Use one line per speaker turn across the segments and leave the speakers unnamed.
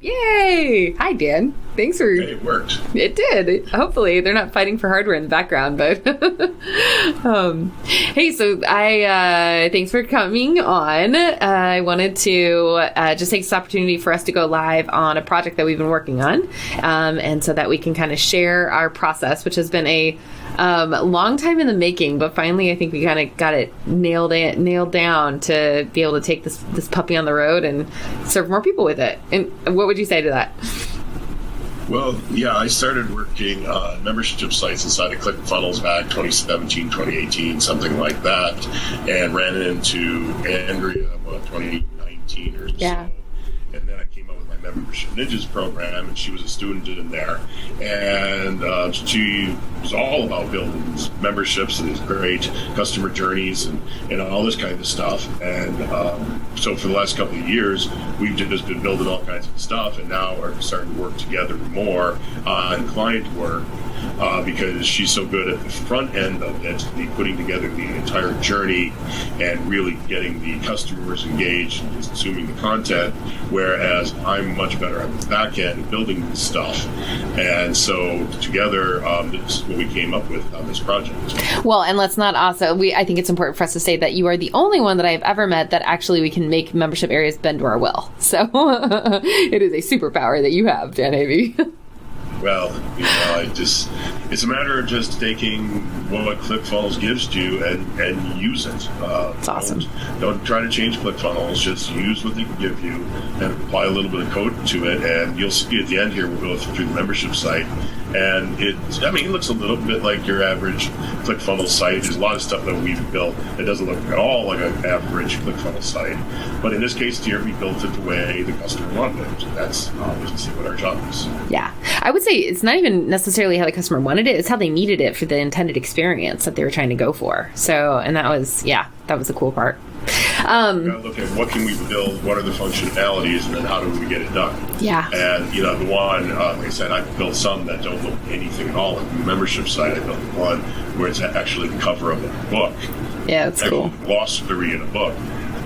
Yay! Hi, Dan. Thanks for...
It worked.
It did. Hopefully. They're not fighting for hardware in the background, but... Hey, so thanks for coming on. I wanted to just take this opportunity for us to go live on a project that we've been working on, and so that we can kind of share our process, which has been a long time in the making, but finally I think we kind of got it nailed down to be able to take this puppy on the road and serve more people with it. And what would you say to that?
Well, yeah, I started working on membership sites inside of ClickFunnels back 2017, 2018, something like that, and ran into Andrea about 2019 or so. And then I came up with my Membership Ninjas program, and she was a student in there. And she was all about building these memberships and these great customer journeys and all this kind of stuff. And so for the last couple of years, we've just been building all kinds of stuff, and now we're starting to work together more on client work because she's so good at the front end of it, putting together the entire journey and really getting the customers engaged and consuming the content, whereas I'm much better at the back end building this stuff. And so together, this is what we came up with on this project.
Well, and let's not also, I think it's important for us to say that you are the only one that I've ever met that actually we can make membership areas bend to our will. So it is a superpower that you have, Dan Havey.
Well, it's a matter of just taking what ClickFunnels gives you and use it.
It's awesome.
Don't try to change ClickFunnels. Just use what they can give you and apply a little bit of code to it. And you'll see at the end here, we'll go through the membership site. And it looks a little bit like your average ClickFunnels site. There's a lot of stuff that we've built that doesn't look at all like an average ClickFunnels site. But in this case here, we built it the way the customer wanted it. So that's obviously what our job is.
Yeah. I would say it's not even necessarily how the customer wanted it. It's how they needed it for the intended experience that they were trying to go for. So, and that was the cool part.
We gotta look at what can we build, what are the functionalities, and then how do we get it done.
Yeah.
And the one, like I said, I've built some that don't look anything at all. Like the membership site, I built one where it's actually the cover of a book.
Yeah, that's cool.
Glossary in a book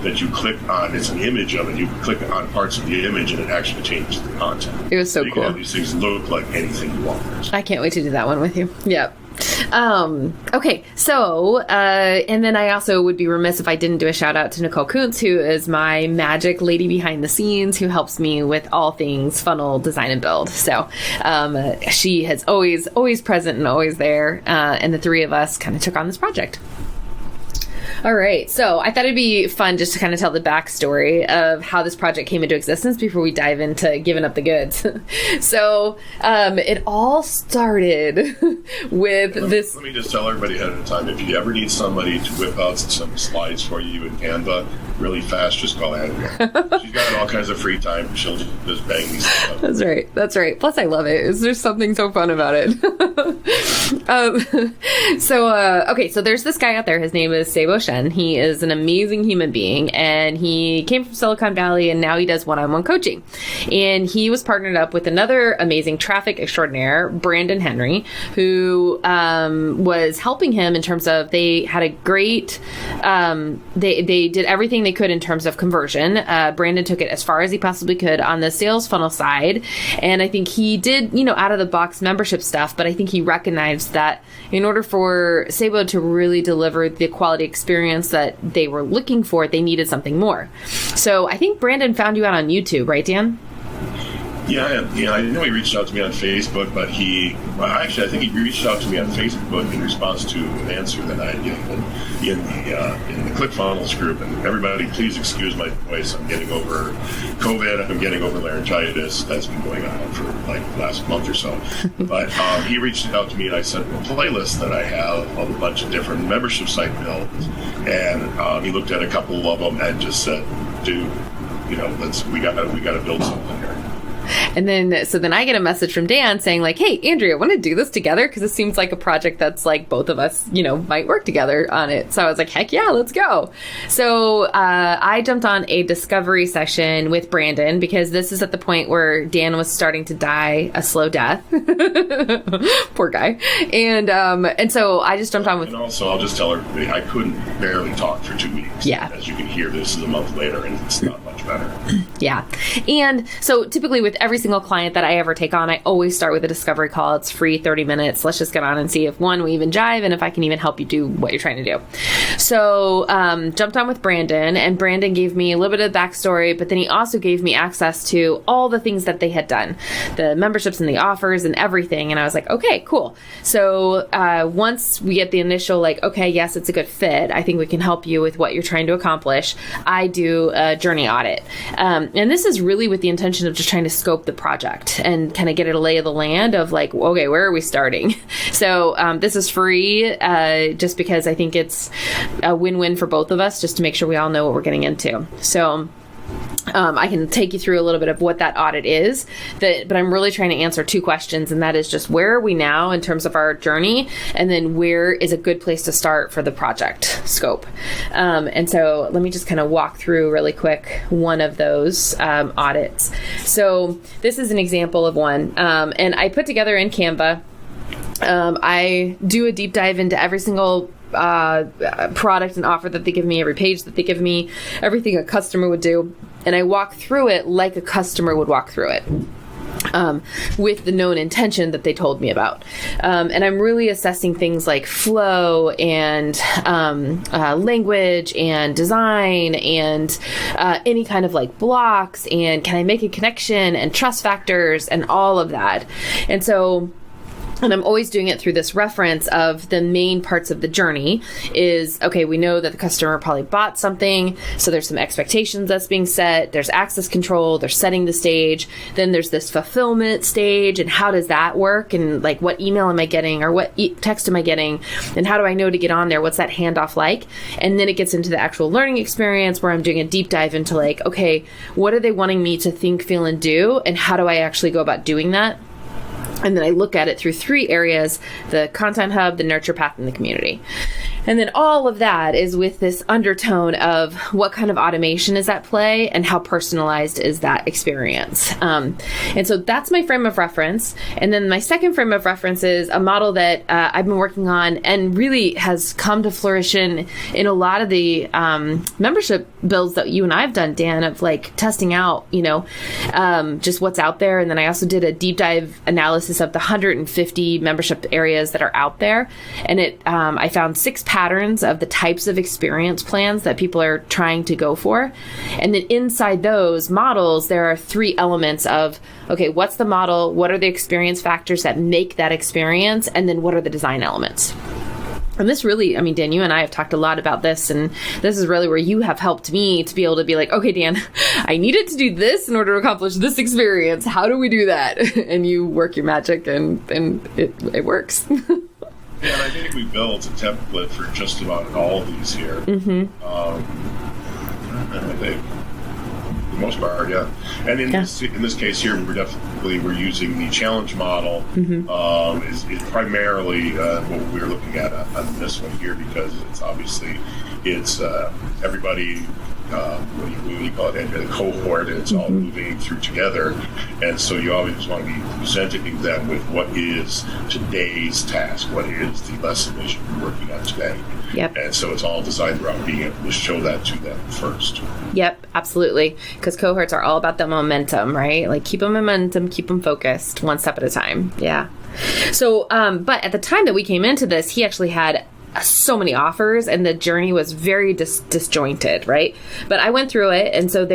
that you click on. It's an image of it. You click on parts of the image, and it actually changes the content.
It was so
you
cool.
Can have these things look like anything you want.
I can't wait to do that one with you. Yep. Okay, so, and then I also would be remiss if I didn't do a shout out to Nicole Kuntz, who is my magic lady behind the scenes, who helps me with all things funnel design and build. So, she has always present and always there. And the three of us kind of took on this project. All right. So I thought it'd be fun just to kind of tell the backstory of how this project came into existence before we dive into giving up the goods. So it all started with this. Let
me just tell everybody ahead of time, if you ever need somebody to whip out some slides for you in Canva really fast, just call Andrea. She's got all kinds of free time. She'll just bang these stuff.
That's right. Plus, I love it. There's something so fun about it. Okay, so there's this guy out there. His name is Sebo Shen. He is an amazing human being, and he came from Silicon Valley, and now he does one-on-one coaching. And he was partnered up with another amazing traffic extraordinaire, Brandon Henry, who was helping him in terms of they had a great, they did everything they could in terms of conversion. Brandon took it as far as he possibly could on the sales funnel side. And I think he did, out of the box membership stuff, but I think he recognized that in order for Sebo to really deliver the quality experience that they were looking for, they needed something more. So I think Brandon found you out on YouTube, right, Dan?
Yeah, I know he reached out to me on Facebook, but I think he reached out to me on Facebook in response to an answer that I had given in the ClickFunnels group. And everybody, please excuse my voice. I'm getting over COVID. I'm getting over laryngitis. That's been going on for like the last month or so. But he reached out to me, and I sent him a playlist that I have of a bunch of different membership site builds. And he looked at a couple of them and just said, "Dude, we got to build something here."
And then, so then I get a message from Dan saying like, "Hey, Andrea, want to do this together? Because it seems like a project that's like both of us, might work together on it." So I was like, heck yeah, let's go. So I jumped on a discovery session with Brandon because this is at the point where Dan was starting to die a slow death. Poor guy. And so I just jumped on with...
And also, I'll just tell everybody, I couldn't barely talk for 2 weeks.
Yeah.
As you can hear, this is a month later, and it's not much better.
Yeah. And so typically with every single client that I ever take on, I always start with a discovery call. It's free, 30 minutes. Let's just get on and see if one, we even jive, and if I can even help you do what you're trying to do. So jumped on with Brandon, and Brandon gave me a little bit of backstory, but then he also gave me access to all the things that they had done, the memberships and the offers and everything. And I was like, okay, cool. So once we get the initial like, okay, yes, it's a good fit, I think we can help you with what you're trying to accomplish, I do a journey audit. And this is really with the intention of just trying to scope the project and kind of get a lay of the land of like, okay, where are we starting? So this is free just because I think it's a win-win for both of us, just to make sure we all know what we're getting into. So I can take you through a little bit of what that audit is, but I'm really trying to answer two questions, and that is just where are we now in terms of our journey, and then where is a good place to start for the project scope. And so let me just kind of walk through really quick one of those audits. So this is an example of one, and I put together in Canva. I do a deep dive into every single product and offer that they give me, every page that they give me, everything a customer would do. And I walk through it like a customer would walk through it. With the known intention that they told me about. And I'm really assessing things like flow and language and design and any kind of like blocks, and can I make a connection and trust factors and all of that. And I'm always doing it through this reference of the main parts of the journey is, okay, we know that the customer probably bought something, so there's some expectations that's being set, there's access control, there's setting the stage, then there's this fulfillment stage, and how does that work, and like what email am I getting, or what text am I getting, and how do I know to get on there, what's that handoff like? And then it gets into the actual learning experience where I'm doing a deep dive into like, okay, what are they wanting me to think, feel, and do, and how do I actually go about doing that? And then I look at it through three areas: the content hub, the nurture path, and the community. And then all of that is with this undertone of what kind of automation is at play and how personalized is that experience. And so that's my frame of reference. And then my second frame of reference is a model that I've been working on and really has come to fruition in a lot of the membership builds that you and I have done, Dan, of like testing out, just what's out there. And then I also did a deep dive analysis of the 150 membership areas that are out there. And I found 6 patterns of the types of experience plans that people are trying to go for. And then inside those models, there are 3 elements of, okay, what's the model? What are the experience factors that make that experience? And then what are the design elements? And this really, Dan, you and I have talked a lot about this, and this is really where you have helped me to be able to be like, okay, Dan, I needed to do this in order to accomplish this experience. How do we do that? And you work your magic, and it works.
Yeah, and I think we built a template for just about all of these here.
Mm-hmm.
I think, for the most part, yeah. And in this case here, we're using the challenge model. Mm-hmm. Is primarily what we're looking at on this one here, because it's everybody. What do you call it? The cohort, and it's all moving through together. And so you always want to be presenting them with what is today's task, what is the lesson that you're working on today.
Yep.
And so it's all designed around being able to show that to them first.
Yep, absolutely. Because cohorts are all about the momentum, right? Like keep them momentum, keep them focused, one step at a time. Yeah. So, but at the time that we came into this, he actually had so many offers, and the journey was very disjointed, right? But I went through it, and so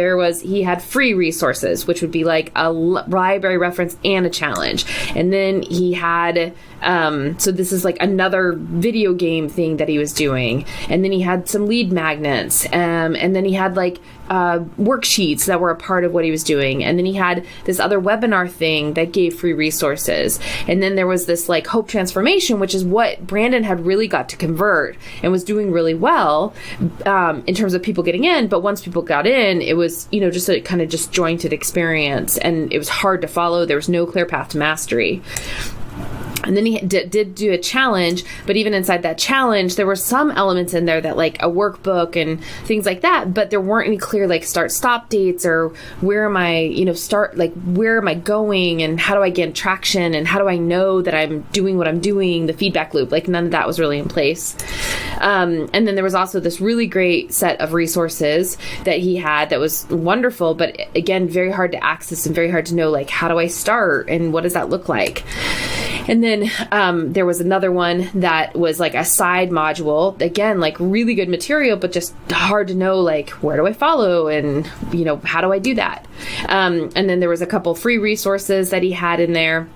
he had free resources, which would be like a library reference and a challenge. And then he had, so this is like another video game thing that he was doing. And then he had some lead magnets, and then he had like worksheets that were a part of what he was doing. And then he had this other webinar thing that gave free resources. And then there was this like hope transformation, which is what Brandon had really got to convert and was doing really well in terms of people getting in. But once people got in, it was, just a kind of disjointed experience, and it was hard to follow. There was no clear path to mastery. And then he did do a challenge, but even inside that challenge, there were some elements in there that like a workbook and things like that, but there weren't any clear like start-stop dates or where am I, where am I going and how do I get traction and how do I know that I'm doing what I'm doing, the feedback loop, like none of that was really in place. And then there was also this really great set of resources that he had that was wonderful, but again, very hard to access and very hard to know, like, how do I start and what does that look like? And then there was another one that was like a side module, again, like really good material, but just hard to know, like, where do I follow and, how do I do that? And then there was a couple free resources that he had in there.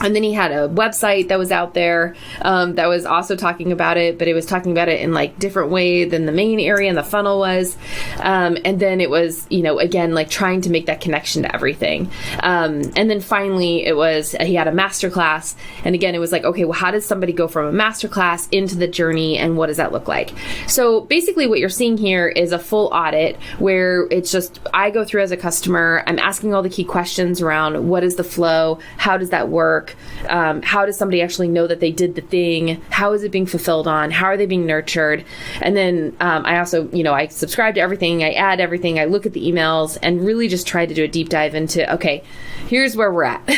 And then he had a website that was out there that was also talking about it, but it was talking about it in like different way than the main area and the funnel was. And then it was, again, like trying to make that connection to everything. And then finally it was, he had a masterclass. And again, it was like, okay, well, how does somebody go from a masterclass into the journey and what does that look like? So basically what you're seeing here is a full audit where it's just, I go through as a customer, I'm asking all the key questions around what is the flow? How does that work? How does somebody actually know that they did the thing? How is it being fulfilled on? How are they being nurtured? And then I also, I subscribe to everything. I add everything. I look at the emails and really just try to do a deep dive into, okay, here's where we're at.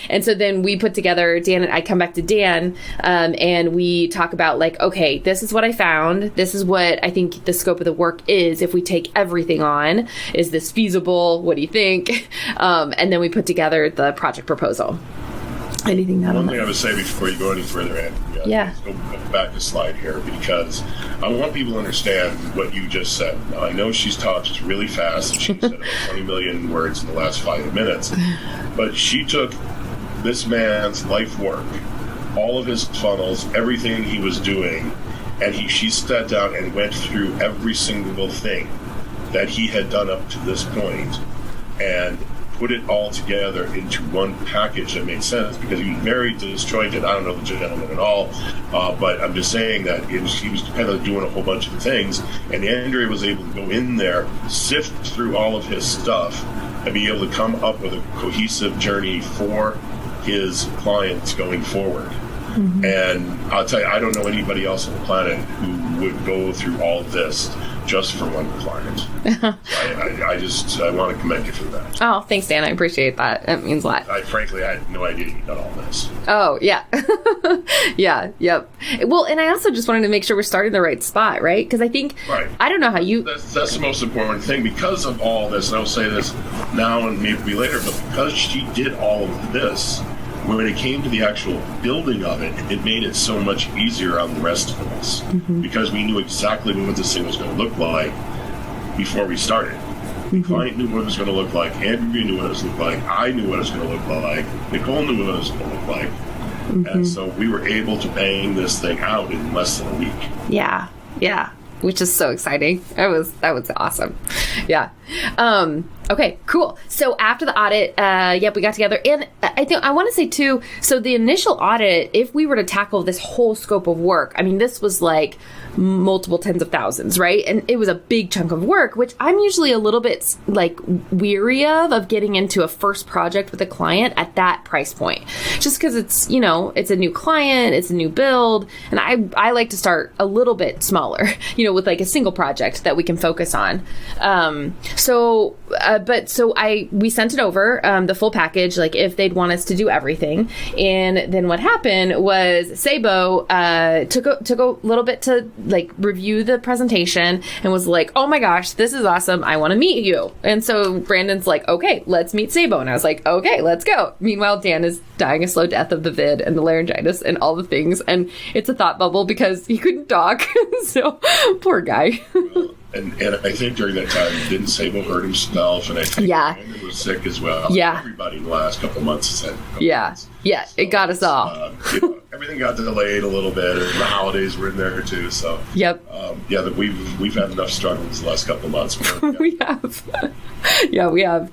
And so then we put together, Dan and I come back to Dan and we talk about like, okay, this is what I found. This is what I think the scope of the work is. If we take everything on, is this feasible? What do you think? And then we put together the project proposal. Anything that
One thing I would say before you go any further, Andrea,
yeah.
Go back a slide here because I want people to understand what you just said. Now, I know she's talked just really fast and she said about 20 million words in the last 5 minutes, but she took this man's life work, all of his funnels, everything he was doing, and she sat down and went through every single thing that he had done up to this point and put it all together into one package that made sense because he was very disjointed. I don't know the gentleman at all, but I'm just saying that he was kind of doing a whole bunch of things, and Andrea was able to go in there, sift through all of his stuff, and be able to come up with a cohesive journey for his clients going forward. Mm-hmm. And I'll tell you, I don't know anybody else on the planet who would go through all of this just for one client. So I want to commend you for that.
Oh, thanks, Dan. I appreciate that. It means a lot.
Frankly, I had no idea you done all this.
Oh, yeah. Yeah, yep. Well, and I also just wanted to make sure we're starting the right spot, right? Because I think, right. I don't know how you...
That's the most important thing because of all this, and I'll say this now and maybe later, but because she did all of this, when it came to the actual building of it, it made it so much easier on the rest of us because we knew exactly what this thing was going to look like before we started. The client knew what it was going to look like. Andrea knew what it was going to look like. I knew what it was going to look like. Nicole knew what it was going to look like. And so we were able to bang this thing out in less than a week.
Yeah, yeah. Which is so exciting. That was awesome. Yeah. Okay, cool. So after the audit, we got together. And I think I want to say too, so the initial audit, if we were to tackle this whole scope of work, I mean, this was like multiple tens of thousands, right? And it was a big chunk of work, which I'm usually a little bit like weary of getting into a first project with a client at that price point. Just because it's, it's a new client, it's a new build. And I like to start a little bit smaller, with like a single project that we can focus on. We sent it over, the full package, like if they'd want us to do everything. And then what happened was Sabo took a little bit to like review the presentation and was like, oh my gosh, this is awesome. I want to meet you. And so Brandon's like, okay, let's meet Sabo. And I was like, okay, let's go. Meanwhile, Dan is dying a slow death of the vid and the laryngitis and all the things. And it's a thought bubble because he couldn't talk. So poor guy.
Well, and I think during that time, didn't Sabo hurt himself? And I think Brandon was sick as well.
Yeah.
Everybody in the last couple of months has had
months. Yeah, so it got us all.
Everything got delayed a little bit, and the holidays were in there too. So
yep.
We've had enough struggles the last couple of months.
We have. Yeah, we have.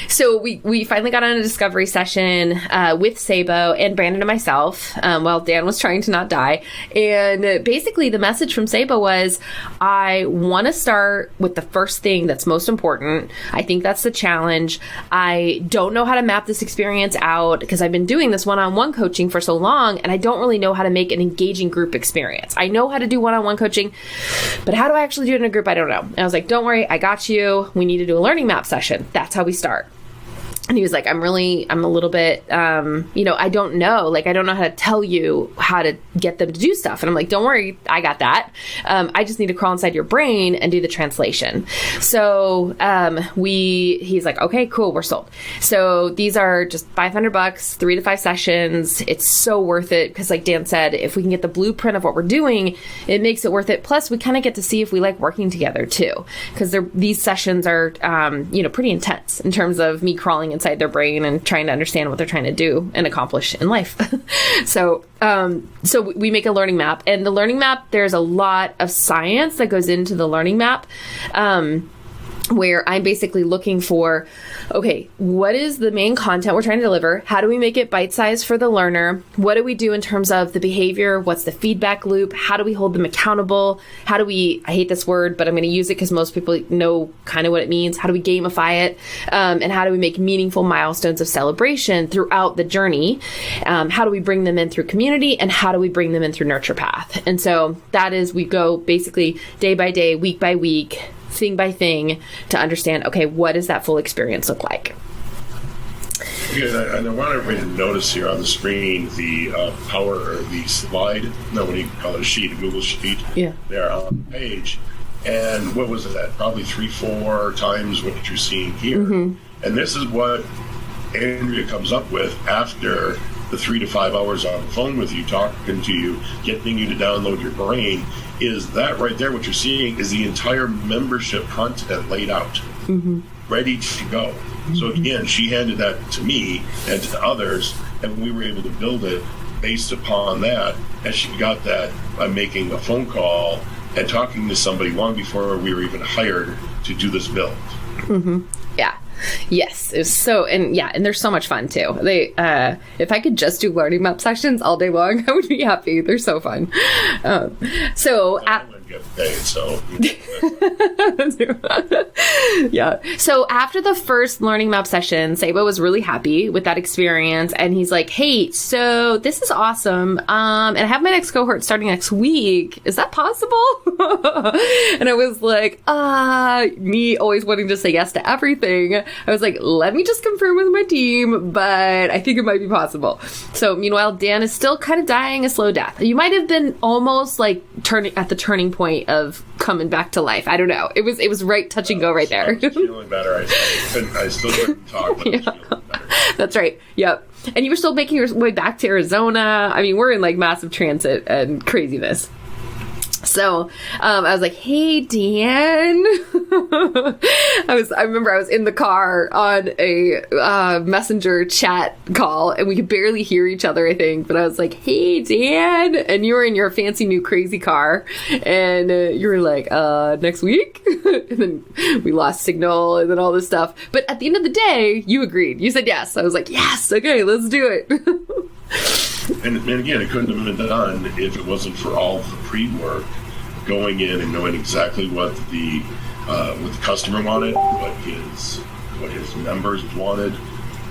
So we finally got on a discovery session with Sabo and Brandon and myself while Dan was trying to not die. And basically the message from Sabo was, I want to start with the first thing that's most important. I think that's the challenge. I don't know how to map this experience out because because I've been doing this one-on-one coaching for so long, and I don't really know how to make an engaging group experience. I know how to do one-on-one coaching, but how do I actually do it in a group? I don't know. And I was like, don't worry, I got you. We need to do a learning map session. That's how we start. And he was like, I'm a little bit, I don't know. Like, I don't know how to tell you how to get them to do stuff. And I'm like, don't worry, I got that. I just need to crawl inside your brain and do the translation. So he's like, okay, cool, we're sold. So these are just $500, 3 to 5 sessions. It's so worth it because, like Dan said, if we can get the blueprint of what we're doing, it makes it worth it. Plus, we kind of get to see if we like working together too, because these sessions are, pretty intense in terms of me crawling inside their brain and trying to understand what they're trying to do and accomplish in life. So we make a learning map, and the learning map, there's a lot of science that goes into the learning map. Where I'm basically looking for, okay, what is the main content we're trying to deliver? How do we make it bite-sized for the learner? What do we do in terms of the behavior? What's the feedback loop? How do we hold them accountable? How do we, I hate this word, but I'm going to use it because most people know kind of what it means. How do we gamify it? And how do we make meaningful milestones of celebration throughout the journey? How do we bring them in through community? And how do we bring them in through Nurture Path? And so that is, we go basically day by day, week by week, thing by thing to understand, okay, what does that full experience look like?
Yeah, and I want everybody to notice here on the screen the power or the slide, what do you call it, a sheet, a Google sheet, there on the page. And what was it, probably 3-4 times what you're seeing here. Mm-hmm. And this is what Andrea comes up with after the 3 to 5 hours on the phone with you, talking to you, getting you to download your brain. Is that right there, what you're seeing is the entire membership content laid out, mm-hmm. ready to go. Mm-hmm. So again, she handed that to me and to others, and we were able to build it based upon that. And she got that by making a phone call and talking to somebody long before we were even hired to do this build.
Mm-hmm. Yeah. Yes, it was so, and they're so much fun too. They, if I could just do learning map sessions all day long, I would be happy. They're so fun. Get paid, so yeah. So after the first learning map session, Sabo was really happy with that experience, and he's like, "Hey, so this is awesome, and I have my next cohort starting next week. Is that possible?" And I was like, me always wanting to say yes to everything. I was like, "Let me just confirm with my team, but I think it might be possible." So meanwhile, Dan is still kind of dying a slow death. You might have been almost like turning point of coming back to life. I don't know. It was right touch and go right there.
I was feeling better. I still couldn't talk, but I was feeling better.
That's right. Yep. And you were still making your way back to Arizona. I mean, we're in like massive transit and craziness. So I was like, "Hey, Dan." I remember I was in the car on a messenger chat call, and we could barely hear each other, I think. But I was like, "Hey, Dan," and you were in your fancy new crazy car, and you were like, "Next week," and then we lost signal, and then all this stuff. But at the end of the day, you agreed. You said yes. I was like, "Yes, okay, let's do it."
And again, it couldn't have been done if it wasn't for all the pre-work, going in and knowing exactly what the customer wanted, what his members wanted,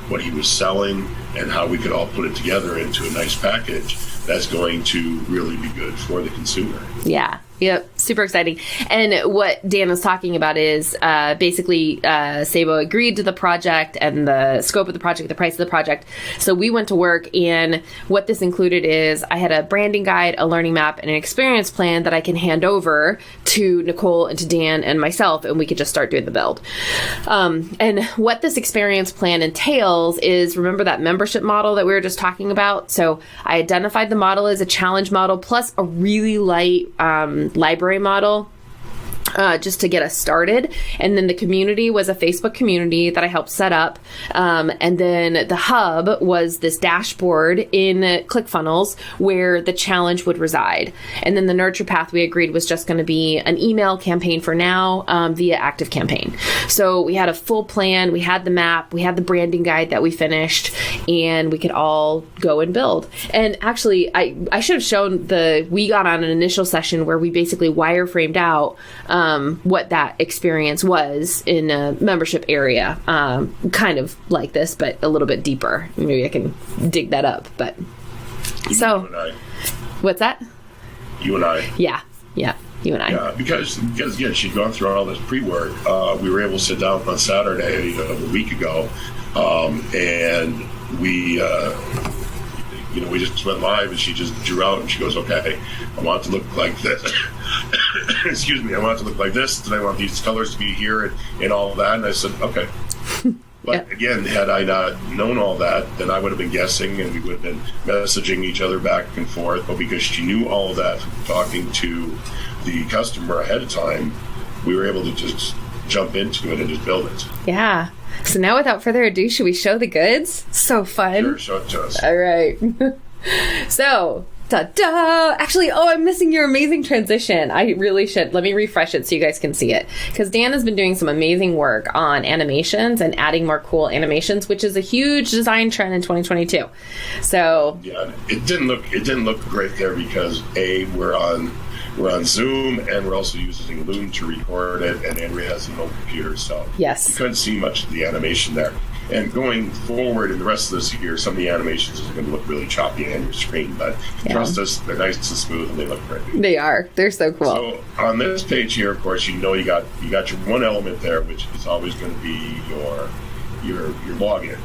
what he was selling, and how we could all put it together into a nice package that's going to really be good for the consumer.
Yeah. Yep. Super exciting. And what Dan was talking about is basically Sabo agreed to the project and the scope of the project, the price of the project. So we went to work, and what this included is I had a branding guide, a learning map, and an experience plan that I can hand over to Nicole and to Dan and myself, and we could just start doing the build. And what this experience plan entails is, remember that membership model that we were just talking about? So I identified the model as a challenge model plus a really light library model, just to get us started. And then the community was a Facebook community that I helped set up. And then the hub was this dashboard in ClickFunnels where the challenge would reside. And then the Nurture Path we agreed was just going to be an email campaign for now, via ActiveCampaign. So we had a full plan. We had the map. We had the branding guide that we finished. and we could all go and build. And actually, I should have shown we got on an initial session where we basically wireframed out what that experience was in a membership area, kind of like this, but a little bit deeper. Maybe I can dig that up. But so, what's that?
You and I.
Yeah. You and I.
Yeah, because again, she'd gone through all this pre-work. We were able to sit down on Saturday a week ago, and we just went live, and she just drew out, and she goes, "Okay, I want it to look like this." Excuse me, I want it to look like this, and I want these colors to be here, and all of that. And I said, "Okay." But again, had I not known all that, then I would have been guessing, and we would have been messaging each other back and forth. But because she knew all of that from talking to the customer ahead of time, we were able to just jump into it and just build it.
Yeah. So now, without further ado, should we show the goods? So fun.
Sure, show it to us.
All right. So, ta-da! Actually, I'm missing your amazing transition. I really should. Let me refresh it so you guys can see it. Because Dan has been doing some amazing work on animations and adding more cool animations, which is a huge design trend in 2022. So
yeah, it didn't look great there because we're on Zoom, and we're also using Loom to record it, and Andrea has an old computer, so
yes,
you couldn't see much of the animation there. And going forward in the rest of this year, some of the animations are going to look really choppy on your screen, but trust us, they're nice and smooth, and they look great.
They are. They're so cool.
So on this page here, of course, you got your one element there, which is always going to be your login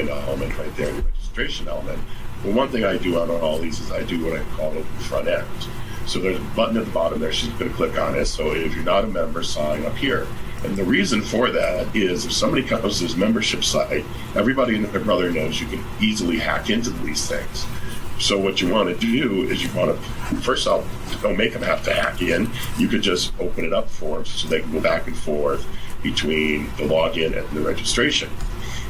element right there, your registration element. Well, one thing I do on all these is I do what I call the front end. So there's a button at the bottom there. She's going to click on it. So if you're not a member, sign up here. And the reason for that is if somebody comes to this membership site, everybody and their brother knows you can easily hack into these things. So what you want to do is you want to, first off, don't make them have to hack in. You could just open it up for them so they can go back and forth between the login and the registration.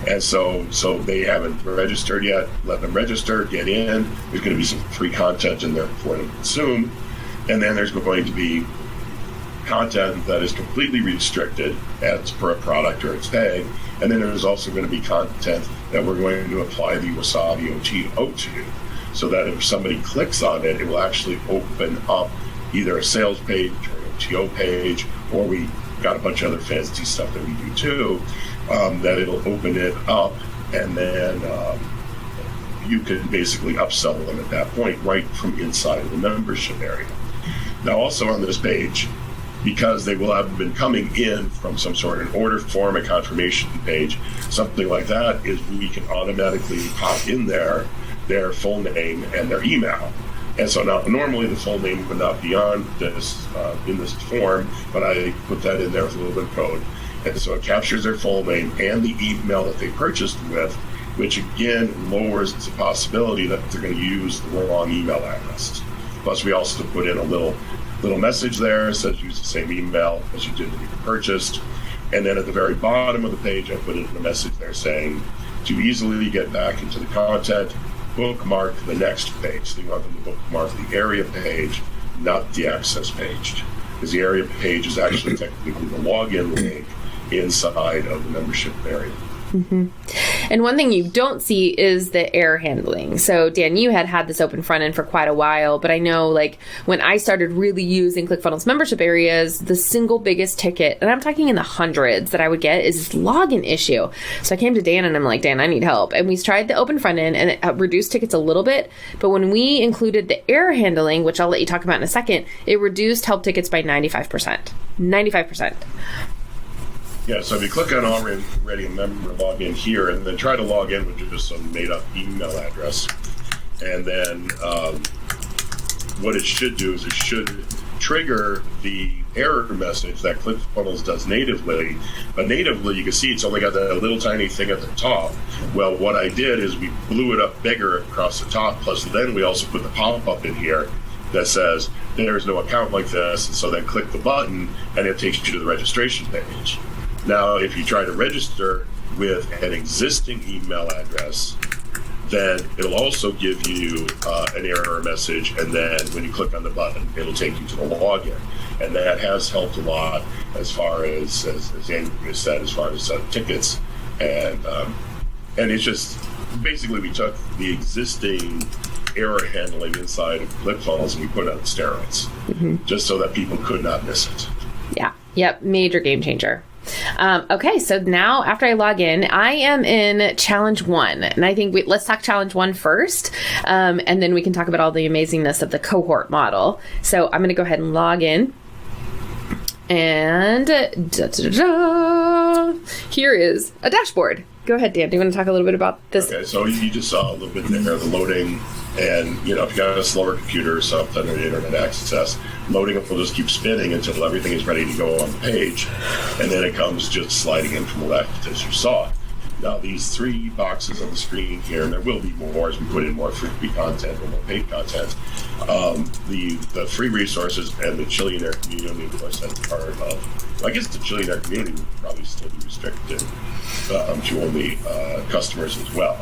And so they haven't registered yet. Let them register, get in. There's going to be some free content in there for them to consume. And then there's going to be content that is completely restricted as per a product or its tag. And then there's also going to be content that we're going to apply the Wasabi OTO to. So that if somebody clicks on it, it will actually open up either a sales page or an OTO page, or we got a bunch of other fancy stuff that we do too. That it'll open it up, and then you can basically upsell them at that point right from inside of the membership area. Now also on this page, because they will have been coming in from some sort of order form, a confirmation page, something like that, is we can automatically pop in there their full name and their email. And so now normally the full name would not be on this in this form, but I put that in there with a little bit of code. And so it captures their full name and the email that they purchased with, which again lowers the possibility that they're going to use the wrong email address. Plus, we also put in a little message there that says use the same email as you did when you purchased. And then at the very bottom of the page, I put in a message there saying to easily get back into the content, bookmark the next page. So you want them to bookmark the area page, not the access page, because the area page is actually technically the login link inside of the membership area.
Mm-hmm. And one thing you don't see is the error handling. So Dan, you had this open front end for quite a while, but I know like when I started really using ClickFunnels membership areas, the single biggest ticket, and I'm talking in the hundreds that I would get, is this login issue. So I came to Dan and I'm like, Dan, I need help. And we tried the open front end and it reduced tickets a little bit. But when we included the error handling, which I'll let you talk about in a second, it reduced help tickets by 95%. 95%.
Yeah, so if you click on already a member, log in here, and then try to log in with just some made-up email address. And then what it should do is it should trigger the error message that ClickFunnels does natively. But natively, you can see it's only got that little tiny thing at the top. Well, what I did is we blew it up bigger across the top, plus then we also put the pop-up in here that says, there's no account like this, and so then click the button, and it takes you to the registration page. Now, if you try to register with an existing email address, then it'll also give you an error message, and then when you click on the button, it'll take you to the login. And that has helped a lot as far as Andrea said, as far as tickets. And it's just, basically we took the existing error handling inside of ClickFunnels and we put it on steroids, just so that people could not miss it.
Yeah. Yep. Major game changer. Okay, so now after I log in, I am in challenge 1, and I think let's talk challenge 1 first, and then we can talk about all the amazingness of the cohort model. So I'm going to go ahead and log in, and here is a dashboard. Go ahead, Dan. Do you want to talk a little bit about this?
Okay, so you just saw a little bit there, the loading, and if you got a slower computer or something or internet access, loading will just keep spinning until everything is ready to go on the page, and then it comes just sliding in from the left as you saw it. Now these 3 boxes on the screen here, and there will be more as we put in more free content or more paid content, the free resources and the Chillionaire community, of course, that's part of, I guess the Chillionaire community would probably still be restricted to only customers as well.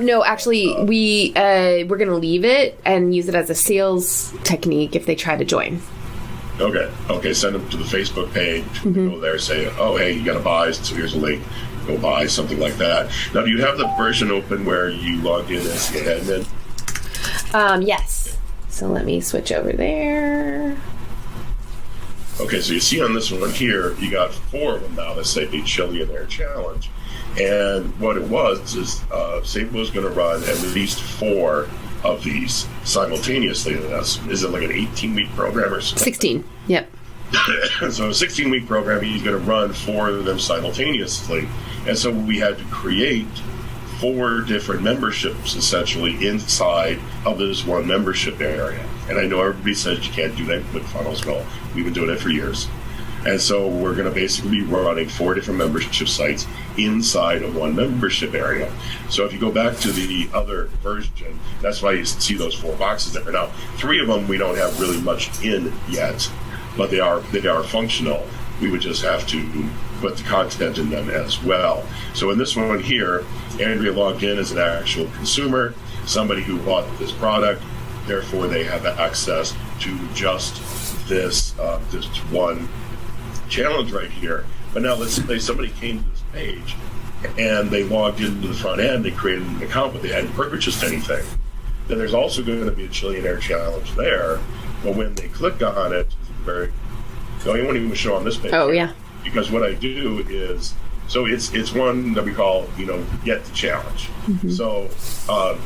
No, actually, we're going to leave it and use it as a sales technique if they try to join.
Okay. Send them to the Facebook page. Go there, say, oh, hey, you got to buy, so here's a link. Go buy, something like that. Now, do you have the version open where you logged in as the admin?
Yes. So let me switch over there.
Okay, so you see on this one here, you got 4 of them now that say Chillionaire Challenge. And what it was is Sable was going to run at least 4 of these simultaneously. Is it like an 18-week program or something?
16, yep.
So a 16-week program, he's going to run 4 of them simultaneously. And so we had to create 4 different memberships, essentially, inside of this one membership area. And I know everybody says you can't do that in ClickFunnels. Well, we've been doing it for years. And so we're going to basically be running 4 different membership sites inside of one membership area. So if you go back to the other version, that's why you see those 4 boxes there. Now, 3 of them we don't have really much in yet, but they are functional. We would just have to put the content in them as well. So in this one here, Andrea logged in as an actual consumer, somebody who bought this product. Therefore, they have access to just this one challenge right here. But now let's say somebody came to this page and they logged into the front end, they created an account, but they hadn't purchased anything. Then there's also going to be a Chillionaire Challenge there. But when they click on it, no, you won't even show on this page.
Oh, yeah.
Because what I do is, so it's one that we call, get the challenge. So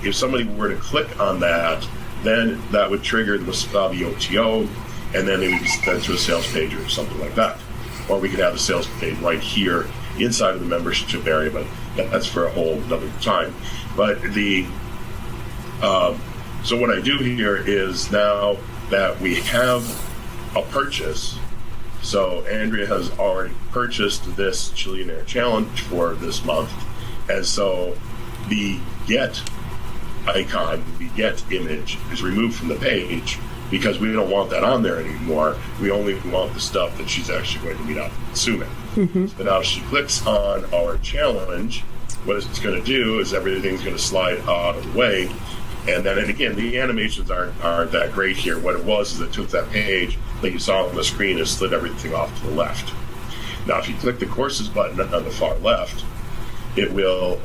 if somebody were to click on that, then that would trigger the Wasabi OTO, and then they would be sent to a sales page or something like that. Or we could have a sales page right here inside of the membership area, but that's for a whole another time. But so what I do here is now that we have a purchase, so Andrea has already purchased this Chillionaire Challenge for this month, and so the get icon, the get image is removed from the page because we don't want that on there anymore. We only want the stuff that she's actually going to be out consuming. So now if she clicks on our challenge, what it's going to do is everything's going to slide out of the way. And then, and again, the animations aren't that great here. What it was is it took that page that you saw on the screen and slid everything off to the left. Now, if you click the courses button on the far left, it will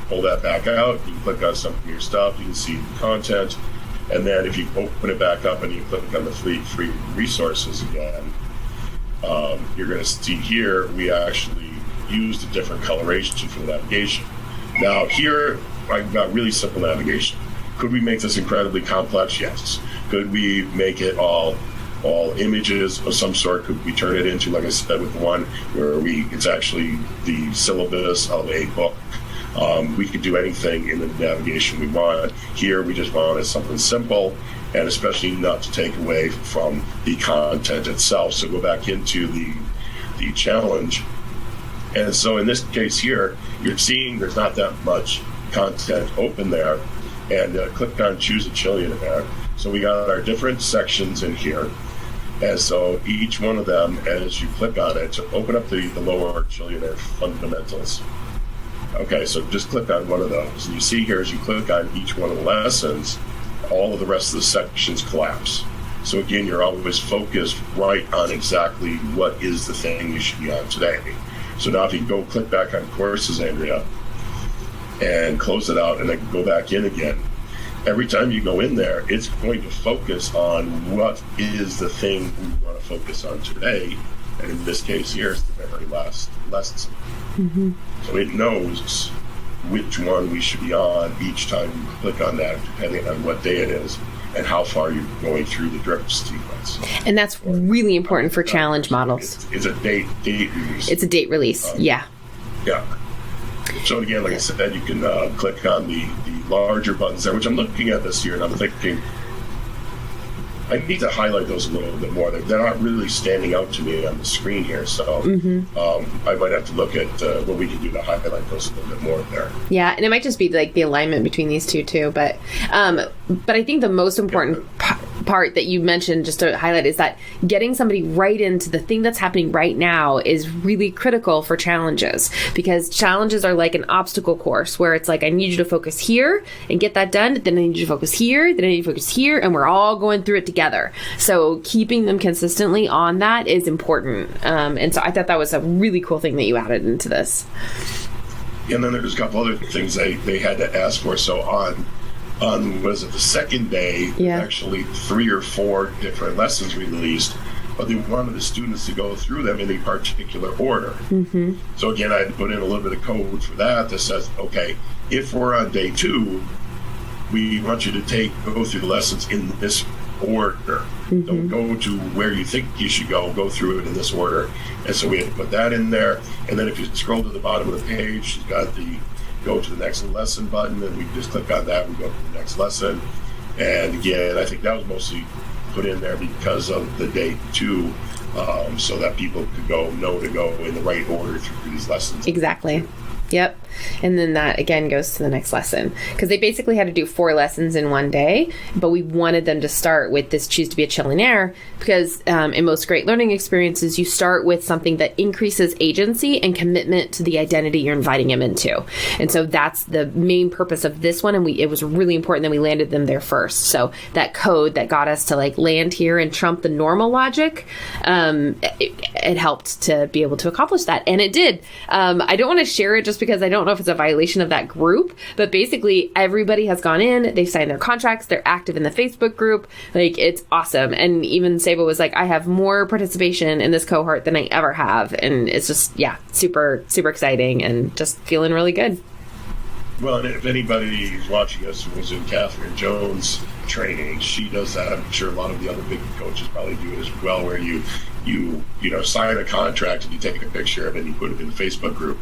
pull that back out. You can click on some of your stuff. You can see the content. And then if you open it back up and you click on the free resources again, you're going to see here we actually used a different coloration for the navigation. Now here, I've got really simple navigation. Could we make this incredibly complex? Yes. Could we make it all images of some sort? Could we turn it into, like I said, with one where it's actually the syllabus of a book? We could do anything in the navigation we want. Here, we just wanted something simple, and especially not to take away from the content itself. So go back into the challenge. And so in this case here, you're seeing there's not that much content open there, and click on choose a Chillionaire. So we got our different sections in here, and so each one of them, as you click on it, to open up the lower Chillionaire fundamentals. Okay, so just click on one of those, and you see here as you click on each one of the lessons, all of the rest of the sections collapse. So again, you're always focused right on exactly what is the thing you should be on today. So now if you go click back on courses, Andrea, and close it out and then go back in again. Every time you go in there, it's going to focus on what is the thing we want to focus on today. And in this case here, it's the very last lesson. Mm-hmm. So it knows which one we should be on each time you click on that, depending on what day it is and how far you're going through the drip sequence.
And that's really important for challenge models.
It's a date release.
It's a date release, yeah.
Yeah. So again, like I said, you can click on the larger buttons there, which I'm looking at this here, and I'm thinking, I need to highlight those a little bit more. They're not really standing out to me on the screen here, so I might have to look at what we can do to highlight those a little bit more there.
Yeah, and it might just be like the alignment between these two too, but I think the most important part that you mentioned, just to highlight, is that getting somebody right into the thing that's happening right now is really critical for challenges, because challenges are like an obstacle course where it's like, I need you to focus here and get that done, then I need you to focus here, then I need you to focus here, and we're all going through it together. So keeping them consistently on that is important. And so I thought that was a really cool thing that you added into this.
And then there's a couple other things they had to ask for. So on was it the second day, actually 3 or 4 different lessons released, but they wanted the students to go through them in a particular order. Mm-hmm. So again, I had to put in a little bit of code for that says, okay, if we're on day 2, we want you to go through the lessons in this order. Mm-hmm. Don't go to where you think you should go through it in this order. And so we had to put that in there. And then if you scroll to the bottom of the page, you've got the go to the next lesson button, and we just click on that, we go to the next lesson. And again, I think that was mostly put in there because of the day 2, so that people could know to go in the right order through these lessons.
Exactly. Yep. And then that again goes to the next lesson, because they basically had to do 4 lessons in one day, but we wanted them to start with this choose to be a trillionaire, because in most great learning experiences, you start with something that increases agency and commitment to the identity you're inviting them into. And so that's the main purpose of this one. And it was really important that we landed them there first. So that code that got us to like land here and trump the normal logic, it helped to be able to accomplish that. And it did. I don't want to share it just because I don't know if it's a violation of that group, but basically everybody has gone in, they've signed their contracts, they're active in the Facebook group. Like, it's awesome. And even Sabo was like, I have more participation in this cohort than I ever have. And it's just, super, super exciting and just feeling really good.
Well, and if anybody who's watching us who was in Catherine Jones' training, she does that. I'm sure a lot of the other big coaches probably do it as well, where you sign a contract and you take a picture of it and you put it in the Facebook group.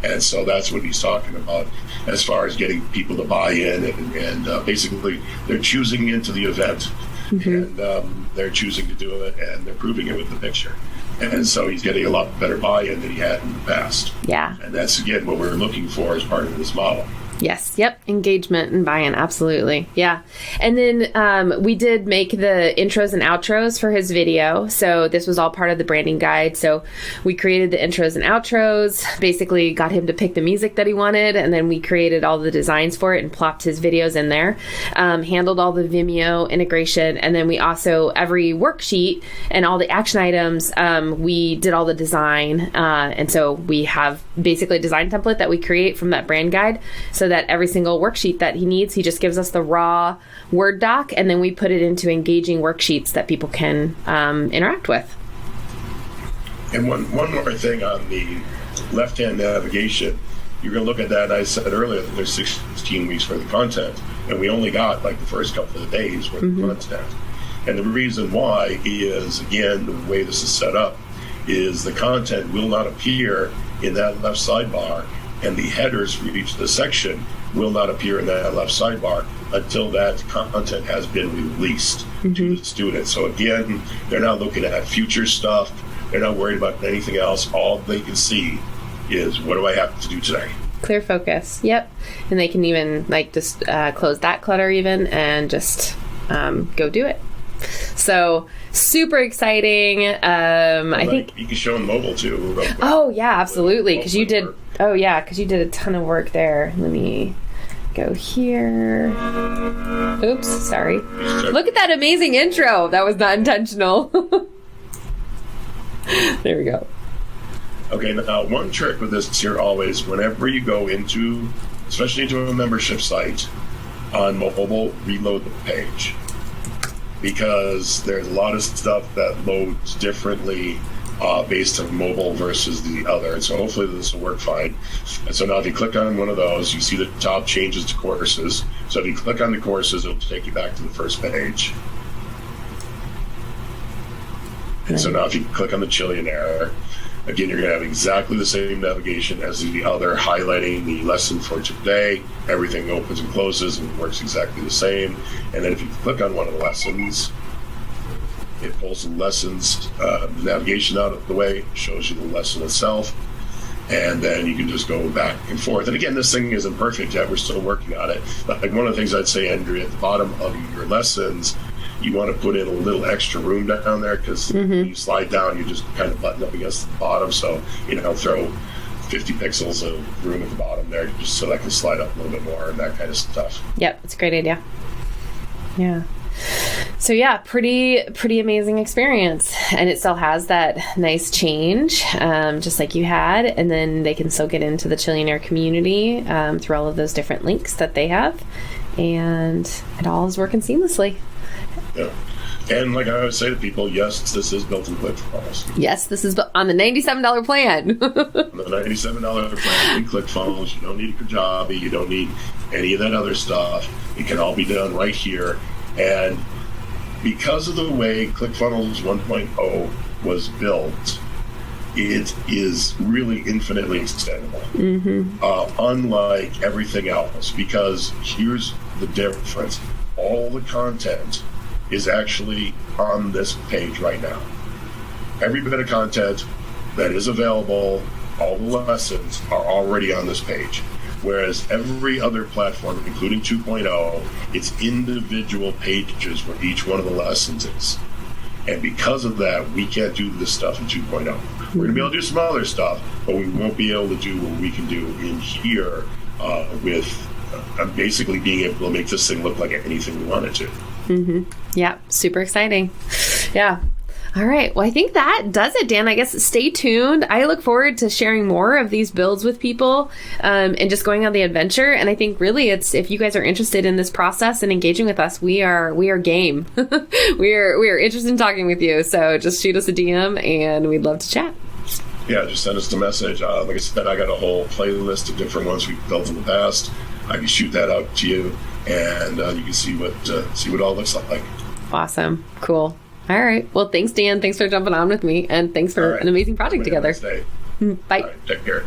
And so that's what he's talking about as far as getting people to buy in and basically they're choosing into the event. Mm-hmm. And they're choosing to do it and they're proving it with the picture. And so he's getting a lot better buy-in than he had in the past. Yeah. And that's, again, what we're looking for as part of this model.
Yes. Yep. Engagement and buy-in. Absolutely. Yeah. And then we did make the intros and outros for his video. So this was all part of the branding guide. So we created the intros and outros, basically got him to pick the music that he wanted. And then we created all the designs for it and plopped his videos in there, handled all the Vimeo integration. And then we also, every worksheet and all the action items, we did all the design. And so we have basically a design template that we create from that brand guide. So that every single worksheet that he needs, he just gives us the raw Word doc, and then we put it into engaging worksheets that people can interact with.
And one more thing on the left-hand navigation, you're going to look at that. I said earlier that there's 16 weeks for the content, and we only got like the first couple of days worth of content. And the reason why is, again, the way this is set up is the content will not appear in that left sidebar, and the headers for each of the section will not appear in that left sidebar until that content has been released to the student. So again, they're not looking at future stuff. They're not worried about anything else. All they can see is, what do I have to do today?
Clear focus. Yep. And they can even just close that clutter even and just go do it. So super exciting. I think
you can show them mobile too.
Oh yeah, absolutely. Because you did. Oh yeah, because you did a ton of work there. Let me go here. Oops, sorry. Look at that amazing intro. That was not intentional. There we go.
Okay, now one trick with this here always, whenever you go into especially to a membership site, on mobile, reload the page. Because there's a lot of stuff that loads differently based on mobile versus the other. And so hopefully this will work fine. And so now if you click on one of those, you see the top changes to courses. So if you click on the courses, it'll take you back to the first page. And so now if you click on the Chillionaire, again, you're going to have exactly the same navigation as the other, highlighting the lesson for today. Everything opens and closes and works exactly the same. And then if you click on one of the lessons, it pulls the lessons navigation out of the way, shows you the lesson itself, and then you can just go back and forth. And again, this thing isn't perfect yet. We're still working on it. Like one of the things I'd say, Andrea, at the bottom of your lessons, you want to put in a little extra room down there, because when you slide down, you just kind of button up against the bottom. So, throw 50 pixels of room at the bottom there, just so that can slide up a little bit more and that kind of stuff.
Yep, it's a great idea. Yeah. So yeah, pretty amazing experience, and it still has that nice change, just like you had. And then they can still get into the Chillionaire community through all of those different links that they have, and it all is working seamlessly.
Yeah. And like I always say to people, yes, this is built in ClickFunnels.
Yes, this is on the $97 plan.
On the $97 plan in ClickFunnels, you don't need Kajabi, you don't need any of that other stuff. It can all be done right here. And because of the way ClickFunnels 1.0 was built, it is really infinitely extendable. Unlike everything else, because here's the difference. All the content is actually on this page right now. Every bit of content that is available, all the lessons are already on this page. Whereas every other platform, including 2.0, it's individual pages where each one of the lessons is. And because of that, we can't do this stuff in 2.0. We're going to be able to do some other stuff, but we won't be able to do what we can do in here with basically being able to make this thing look like anything we want it to.
Yeah, super exciting. Yeah. All right. Well, I think that does it, Dan. I guess stay tuned. I look forward to sharing more of these builds with people and just going on the adventure. And I think really it's, if you guys are interested in this process and engaging with us, we are game. we are interested in talking with you. So just shoot us a DM and we'd love to chat.
Yeah, just send us a message. Like I said, I got a whole playlist of different ones we've built in the past. I can shoot that out to you, and you can see what it all looks like. Awesome.
Cool. All right. Well, thanks, Dan. Thanks for jumping on with me, and thanks for an amazing project together.
Bye.
All right,
take care.